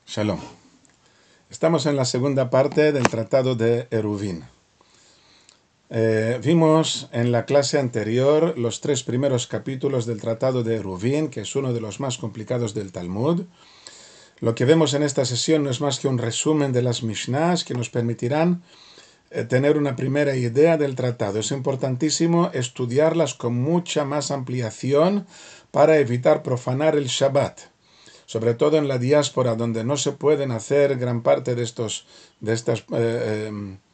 Shalom. Estamos en la segunda parte del Tratado de Eruvin. Vimos en la clase anterior los 3 primeros capítulos del Tratado de Eruvin, que es uno de los más complicados del Talmud. Lo que vemos en esta sesión no es más que un resumen de las Mishnahs que nos permitirán tener una primera idea del tratado. Es importantísimo estudiarlas con mucha más ampliación para evitar profanar el Shabbat. Sobre todo en la diáspora, donde no se pueden hacer gran parte de estas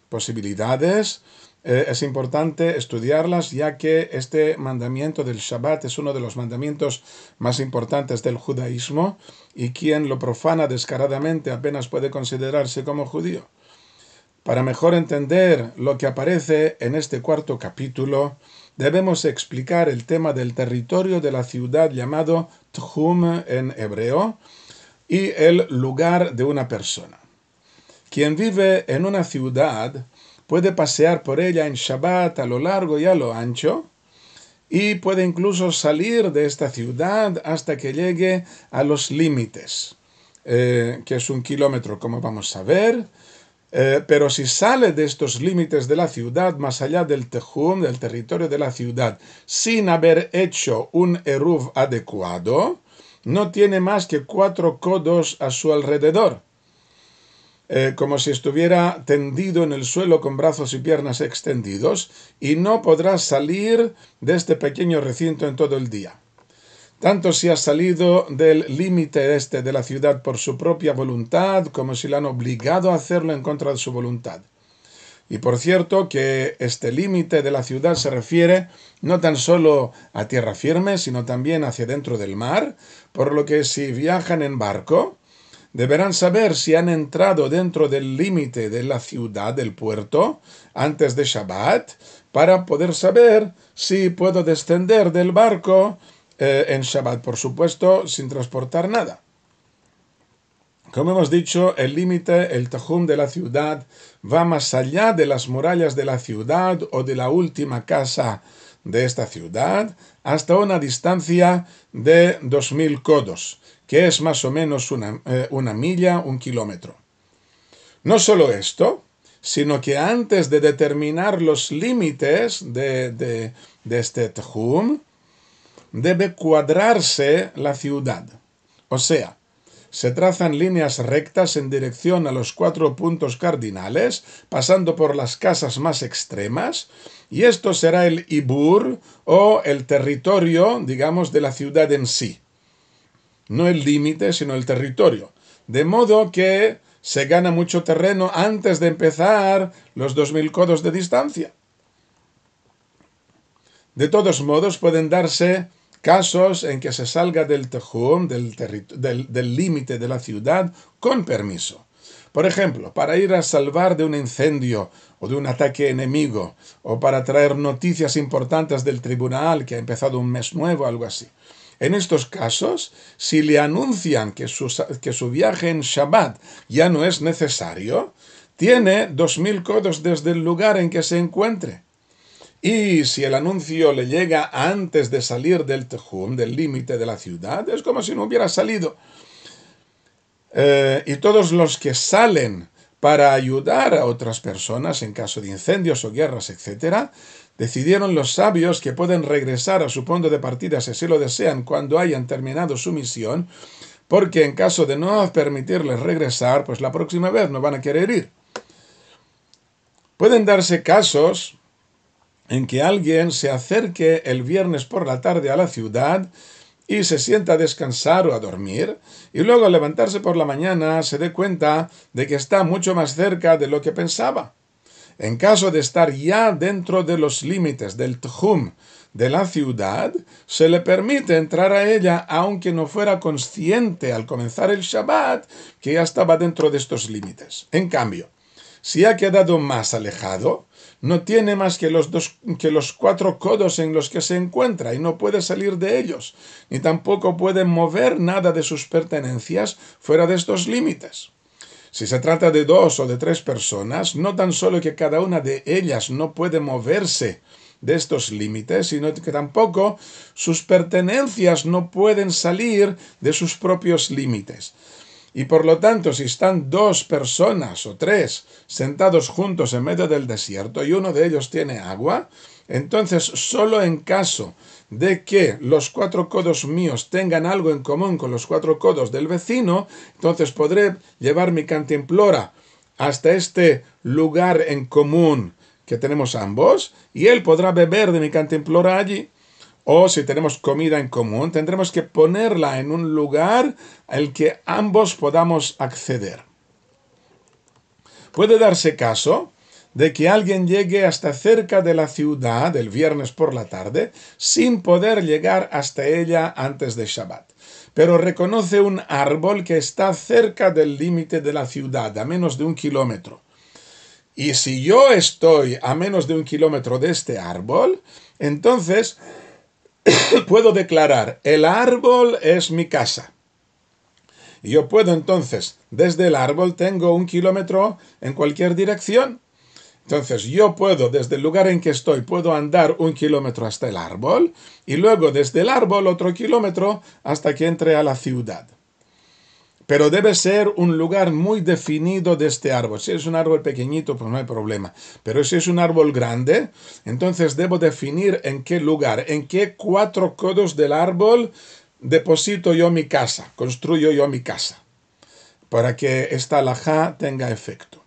posibilidades, es importante estudiarlas, ya que este mandamiento del Shabbat es uno de los mandamientos más importantes del judaísmo, y quien lo profana descaradamente apenas puede considerarse como judío. Para mejor entender lo que aparece en este cuarto capítulo, debemos explicar el tema del territorio de la ciudad llamado Tchum en hebreo y el lugar de una persona. Quien vive en una ciudad puede pasear por ella en Shabbat a lo largo y a lo ancho, y puede incluso salir de esta ciudad hasta que llegue a los límites, que es 1 kilómetro, como vamos a ver. Pero si sale de estos límites de la ciudad, más allá del Tejum, del territorio de la ciudad, sin haber hecho un eruv adecuado, no tiene más que 4 codos a su alrededor, como si estuviera tendido en el suelo con brazos y piernas extendidos, y no podrá salir de este pequeño recinto en todo el día. Tanto si ha salido del límite de la ciudad por su propia voluntad, como si le han obligado a hacerlo en contra de su voluntad. Y por cierto que este límite de la ciudad se refiere no tan solo a tierra firme, sino también hacia dentro del mar, por lo que si viajan en barco, deberán saber si han entrado dentro del límite de la ciudad, del puerto, antes de Shabbat, para poder saber si puedo descender del barco en Shabbat, por supuesto, sin transportar nada. Como hemos dicho, el límite, el Tejum de la ciudad, va más allá de las murallas de la ciudad o de la última casa de esta ciudad, hasta una distancia de 2000 codos, que es más o menos una milla, 1 kilómetro. No solo esto, sino que antes de determinar los límites de este Tejum, debe cuadrarse la ciudad. O sea, se trazan líneas rectas en dirección a los 4 puntos cardinales, pasando por las casas más extremas, y esto será el Ibur, o el territorio, digamos, de la ciudad en sí. No el límite, sino el territorio. De modo que se gana mucho terreno antes de empezar los 2000 codos de distancia. De todos modos, pueden darse casos en que se salga del Tejum, del límite de la ciudad, con permiso. Por ejemplo, para ir a salvar de un incendio o de un ataque enemigo, o para traer noticias importantes del tribunal que ha empezado un mes nuevo, algo así. En estos casos, si le anuncian que su viaje en Shabbat ya no es necesario, tiene 2000 codos desde el lugar en que se encuentre. Y si el anuncio le llega antes de salir del Tejum, del límite de la ciudad, es como si no hubiera salido. Y todos los que salen para ayudar a otras personas en caso de incendios o guerras, etc., decidieron los sabios que pueden regresar a su punto de partida si así lo desean cuando hayan terminado su misión, porque en caso de no permitirles regresar, pues la próxima vez no van a querer ir. Pueden darse casos en que alguien se acerque el viernes por la tarde a la ciudad y se sienta a descansar o a dormir, y luego al levantarse por la mañana se dé cuenta de que está mucho más cerca de lo que pensaba. En caso de estar ya dentro de los límites del Tejum de la ciudad, se le permite entrar a ella aunque no fuera consciente al comenzar el Shabbat que ya estaba dentro de estos límites. En cambio, si ha quedado más alejado, no tiene más que los 4 codos en los que se encuentra y no puede salir de ellos, ni tampoco puede mover nada de sus pertenencias fuera de estos límites. Si se trata de 2 o de 3 personas, no tan solo que cada una de ellas no puede moverse de estos límites, sino que tampoco sus pertenencias no pueden salir de sus propios límites. Y por lo tanto, si están dos personas o tres sentados juntos en medio del desierto y uno de ellos tiene agua, entonces solo en caso de que los 4 codos míos tengan algo en común con los 4 codos del vecino, entonces podré llevar mi cantimplora hasta este lugar en común que tenemos ambos y él podrá beber de mi cantimplora allí. O si tenemos comida en común, tendremos que ponerla en un lugar al que ambos podamos acceder. Puede darse caso de que alguien llegue hasta cerca de la ciudad el viernes por la tarde sin poder llegar hasta ella antes de Shabbat. Pero reconoce un árbol que está cerca del límite de la ciudad, a menos de 1 kilómetro. Y si yo estoy a menos de 1 kilómetro de este árbol, entonces puedo declarar, el árbol es mi casa. Y yo puedo entonces, desde el árbol tengo 1 kilómetro en cualquier dirección. Entonces yo puedo, desde el lugar en que estoy, puedo andar 1 kilómetro hasta el árbol y luego desde el árbol otro kilómetro hasta que entre a la ciudad. Pero debe ser un lugar muy definido de este árbol. Si es un árbol pequeñito, pues no hay problema. Pero si es un árbol grande, entonces debo definir en qué lugar, en qué 4 codos del árbol deposito yo mi casa, construyo yo mi casa, para que esta alajá tenga efecto.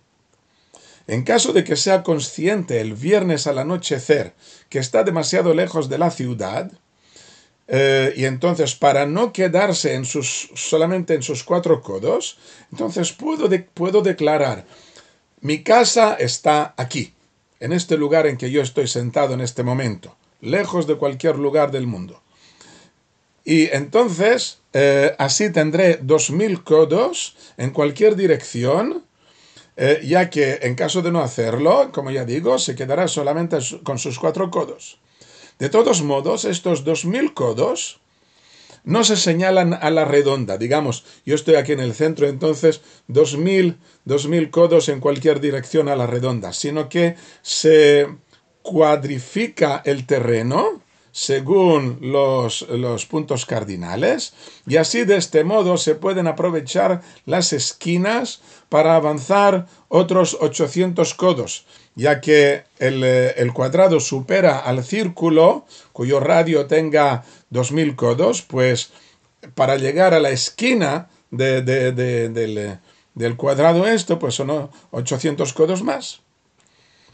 En caso de que sea consciente el viernes al anochecer que está demasiado lejos de la ciudad, y entonces para no quedarse solamente en sus 4 codos, entonces puedo declarar, mi casa está aquí, en este lugar en que yo estoy sentado en este momento, lejos de cualquier lugar del mundo. Y entonces así tendré 2000 codos en cualquier dirección, ya que en caso de no hacerlo, como ya digo, se quedará solamente con sus 4 codos. De todos modos, estos 2000 codos no se señalan a la redonda. Digamos, yo estoy aquí en el centro, entonces 2000 codos en cualquier dirección a la redonda, sino que se cuadrifica el terreno según los puntos cardinales y así de este modo se pueden aprovechar las esquinas para avanzar otros 800 codos, ya que el cuadrado supera al círculo cuyo radio tenga 2000 codos, pues para llegar a la esquina del cuadrado pues son 800 codos más.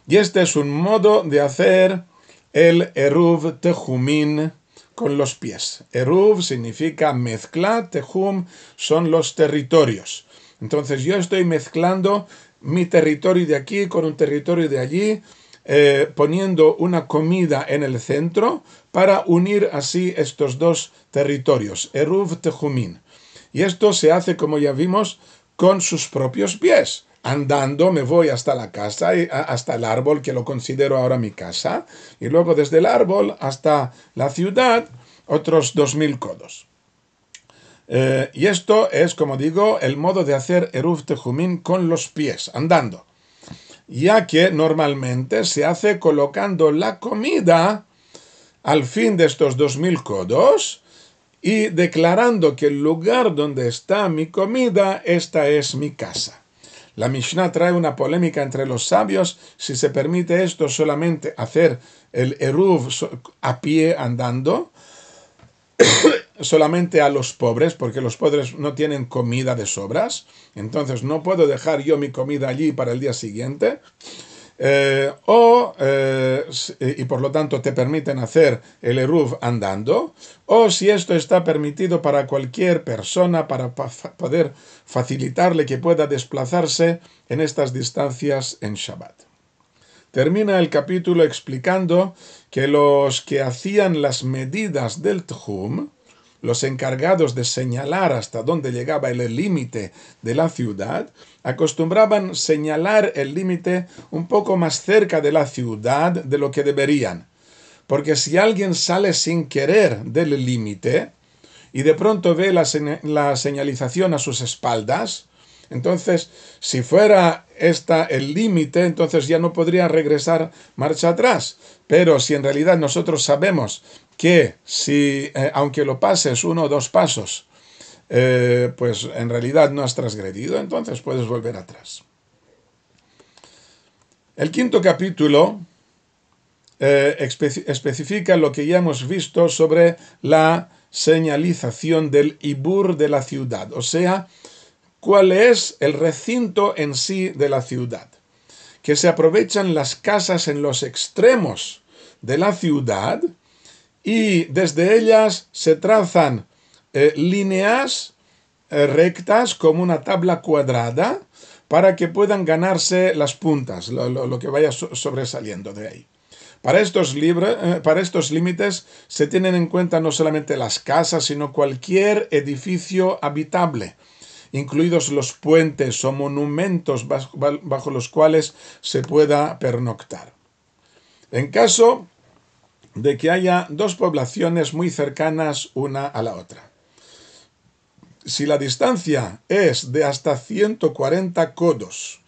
Y este es un modo de hacer el Eruv Tehumin con los pies. Eruv significa mezcla, Tehum son los territorios. Entonces yo estoy mezclando mi territorio de aquí con un territorio de allí, poniendo una comida en el centro para unir así estos dos territorios, Eruv Tehumin. Y esto se hace, como ya vimos, con sus propios pies. Andando me voy hasta la casa, hasta el árbol que lo considero ahora mi casa, y luego desde el árbol hasta la ciudad, otros 2000 codos. Y esto es, como digo, el modo de hacer Eruv Tehumin con los pies, andando. Ya que normalmente se hace colocando la comida al fin de estos 2000 codos y declarando que el lugar donde está mi comida, esta es mi casa. La Mishnah trae una polémica entre los sabios si se permite esto solamente hacer el Eruv a pie andando, solamente a los pobres, porque los pobres no tienen comida de sobras, entonces no puedo dejar yo mi comida allí para el día siguiente, y por lo tanto te permiten hacer el Eruv andando, o si esto está permitido para cualquier persona, para poder facilitarle que pueda desplazarse en estas distancias en Shabbat. Termina el capítulo explicando que los que hacían las medidas del Tehum, los encargados de señalar hasta dónde llegaba el límite de la ciudad, acostumbraban señalar el límite un poco más cerca de la ciudad de lo que deberían. Porque si alguien sale sin querer del límite y de pronto ve la señalización a sus espaldas, entonces si fuera el límite, entonces ya no podría regresar marcha atrás. Pero si en realidad nosotros sabemos que si, aunque lo pases 1 o 2 pasos, pues en realidad no has transgredido, entonces puedes volver atrás. El quinto capítulo especifica lo que ya hemos visto sobre la señalización del ibur de la ciudad, o sea, cuál es el recinto en sí de la ciudad, que se aprovechan las casas en los extremos de la ciudad y desde ellas se trazan líneas rectas como una tabla cuadrada para que puedan ganarse las puntas, lo que vaya sobresaliendo de ahí. Para estos límites se tienen en cuenta no solamente las casas, sino cualquier edificio habitable, incluidos los puentes o monumentos bajo los cuales se pueda pernoctar. En caso de que haya dos poblaciones muy cercanas una a la otra, si la distancia es de hasta 140 codos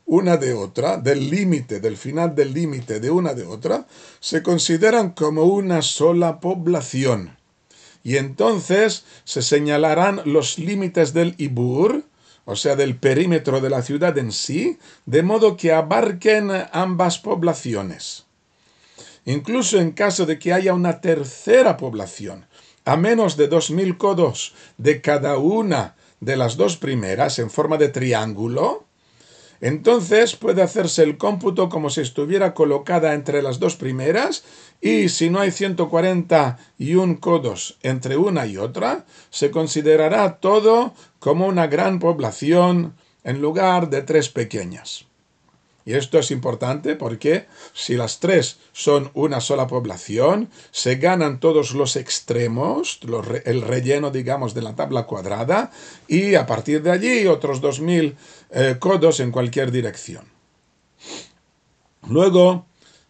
una de otra, del final del límite de una de otra, se consideran como una sola población. Y entonces se señalarán los límites del ibur, o sea, del perímetro de la ciudad en sí, de modo que abarquen ambas poblaciones. Incluso en caso de que haya una tercera población, a menos de 2000 codos de cada una de las dos primeras en forma de triángulo, entonces puede hacerse el cómputo como si estuviera colocada entre las dos primeras, y si no hay 141 codos entre una y otra, se considerará todo como una gran población en lugar de tres pequeñas. Y esto es importante porque si las tres son una sola población, se ganan todos los extremos, el relleno, digamos, de la tabla cuadrada, y a partir de allí otros 2000 codos en cualquier dirección. Luego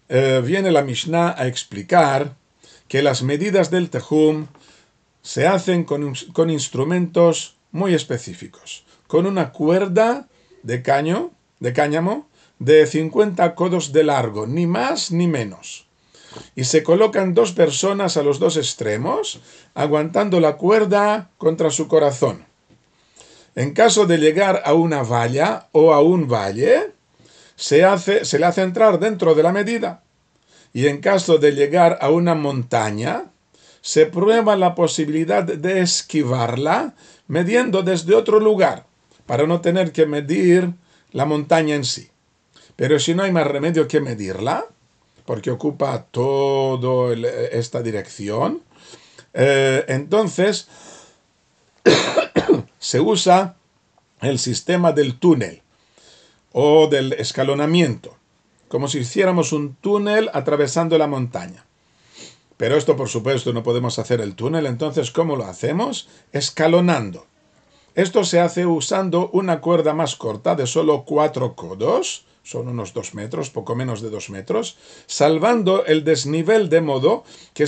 viene la Mishnah a explicar que las medidas del Tehum se hacen con instrumentos muy específicos, con una cuerda de cáñamo, de 50 codos de largo, ni más ni menos. Y se colocan dos personas a los dos extremos, aguantando la cuerda contra su corazón. En caso de llegar a una valla o a un valle, se le hace entrar dentro de la medida. Y en caso de llegar a una montaña, se prueba la posibilidad de esquivarla midiendo desde otro lugar, para no tener que medir la montaña en sí. Pero si no hay más remedio que medirla, porque ocupa toda esta dirección, entonces se usa el sistema del túnel o del escalonamiento, como si hiciéramos un túnel atravesando la montaña. Pero esto, por supuesto, no podemos hacer el túnel, entonces, ¿cómo lo hacemos? Escalonando. Esto se hace usando una cuerda más corta de solo 4 codos, son unos 2 metros, poco menos de 2 metros, salvando el desnivel de modo que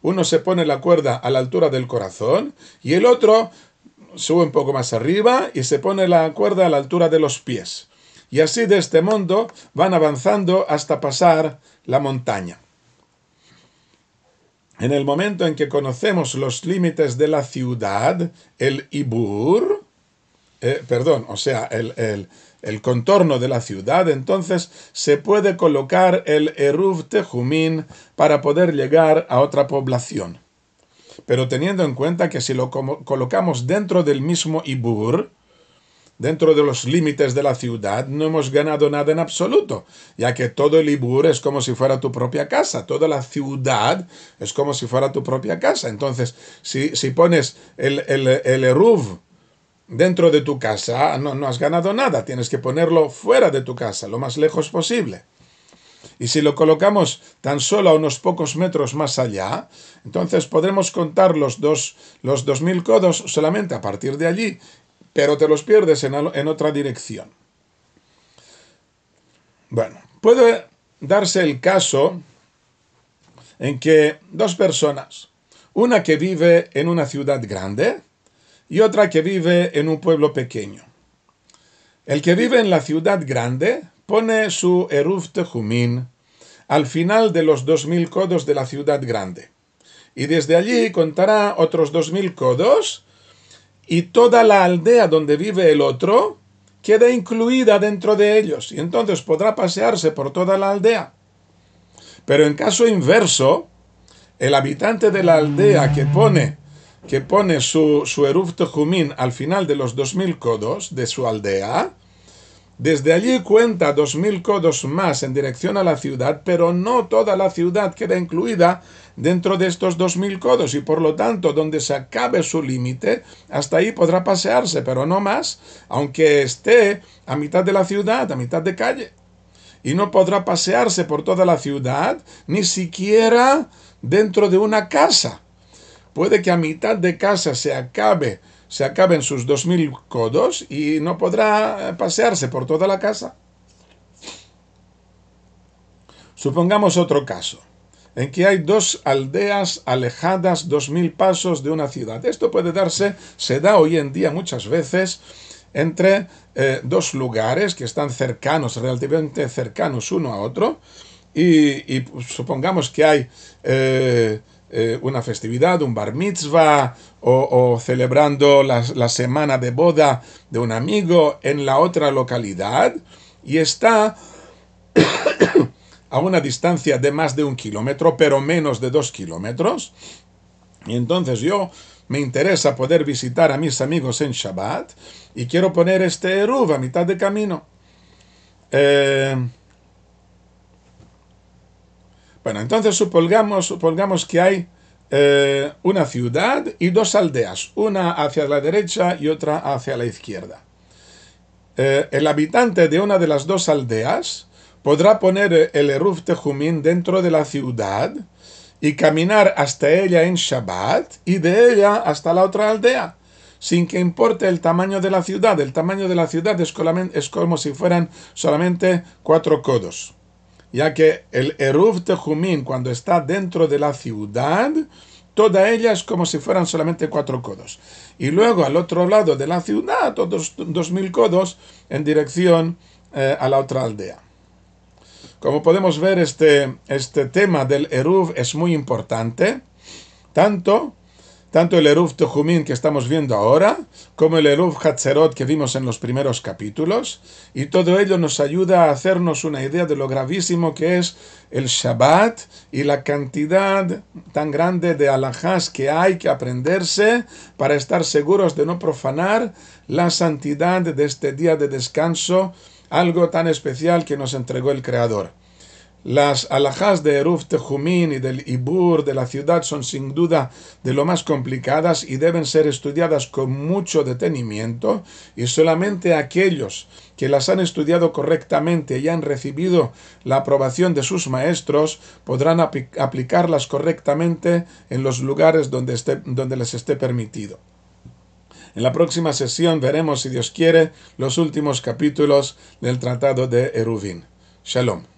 uno se pone la cuerda a la altura del corazón y el otro sube un poco más arriba y se pone la cuerda a la altura de los pies. Y así de este modo van avanzando hasta pasar la montaña. En el momento en que conocemos los límites de la ciudad, el ibur, el contorno de la ciudad, entonces se puede colocar el eruv tehumín para poder llegar a otra población. Pero teniendo en cuenta que si lo colocamos dentro del mismo ibur, dentro de los límites de la ciudad, no hemos ganado nada en absoluto, ya que todo el ibur es como si fuera tu propia casa, toda la ciudad es como si fuera tu propia casa. Entonces, si pones el eruv dentro de tu casa, no has ganado nada, tienes que ponerlo fuera de tu casa, lo más lejos posible. Y si lo colocamos tan solo a unos pocos metros más allá, entonces podremos contar los 2000 codos solamente a partir de allí, pero te los pierdes en otra dirección. Bueno, puede darse el caso en que dos personas, una que vive en una ciudad grande y otra que vive en un pueblo pequeño. El que vive en la ciudad grande pone su eruv tehumín al final de los 2000 codos de la ciudad grande y desde allí contará otros 2000 codos y toda la aldea donde vive el otro queda incluida dentro de ellos, y entonces podrá pasearse por toda la aldea. Pero en caso inverso, el habitante de la aldea que pone su Eruv Tehumim al final de los 2000 codos de su aldea, desde allí cuenta 2000 codos más en dirección a la ciudad, pero no toda la ciudad queda incluida dentro de estos 2000 codos, y por lo tanto, donde se acabe su límite, hasta ahí podrá pasearse, pero no más, aunque esté a mitad de la ciudad, a mitad de calle. Y no podrá pasearse por toda la ciudad, ni siquiera dentro de una casa. Puede que a mitad de casa se acaben sus 2000 codos y no podrá pasearse por toda la casa. Supongamos otro caso, en que hay dos aldeas alejadas 2000 pasos de una ciudad. Esto se da hoy en día muchas veces entre dos lugares que están cercanos, relativamente cercanos uno a otro, y supongamos que hay una festividad, un bar mitzvah, o celebrando la semana de boda de un amigo en la otra localidad, y está a una distancia de más de 1 kilómetro, pero menos de 2 kilómetros, y entonces me interesa poder visitar a mis amigos en Shabbat, y quiero poner este eruv a mitad de camino. Bueno, entonces supongamos que hay una ciudad y dos aldeas, una hacia la derecha y otra hacia la izquierda. El habitante de una de las dos aldeas podrá poner el Eruv Tehumim dentro de la ciudad y caminar hasta ella en Shabbat y de ella hasta la otra aldea, sin que importe el tamaño de la ciudad. El tamaño de la ciudad es como si fueran solamente 4 codos, ya que el Eruv Tehumim, cuando está dentro de la ciudad, toda ella es como si fueran solamente 4 codos. Y luego al otro lado de la ciudad, otros 2000 codos en dirección a la otra aldea. Como podemos ver, este tema del Eruv es muy importante, tanto el Eruv Tehumim que estamos viendo ahora, como el Eruv Hatzerot que vimos en los primeros capítulos, y todo ello nos ayuda a hacernos una idea de lo gravísimo que es el Shabbat y la cantidad tan grande de alajás que hay que aprenderse para estar seguros de no profanar la santidad de este día de descanso, algo tan especial que nos entregó el Creador. Las alajás de Eruv Tehumim y del Ibur de la ciudad son sin duda de lo más complicadas y deben ser estudiadas con mucho detenimiento, y solamente aquellos que las han estudiado correctamente y han recibido la aprobación de sus maestros podrán aplicarlas correctamente en los lugares donde les esté permitido. En la próxima sesión veremos, si Dios quiere, los últimos capítulos del tratado de Eruvin. Shalom.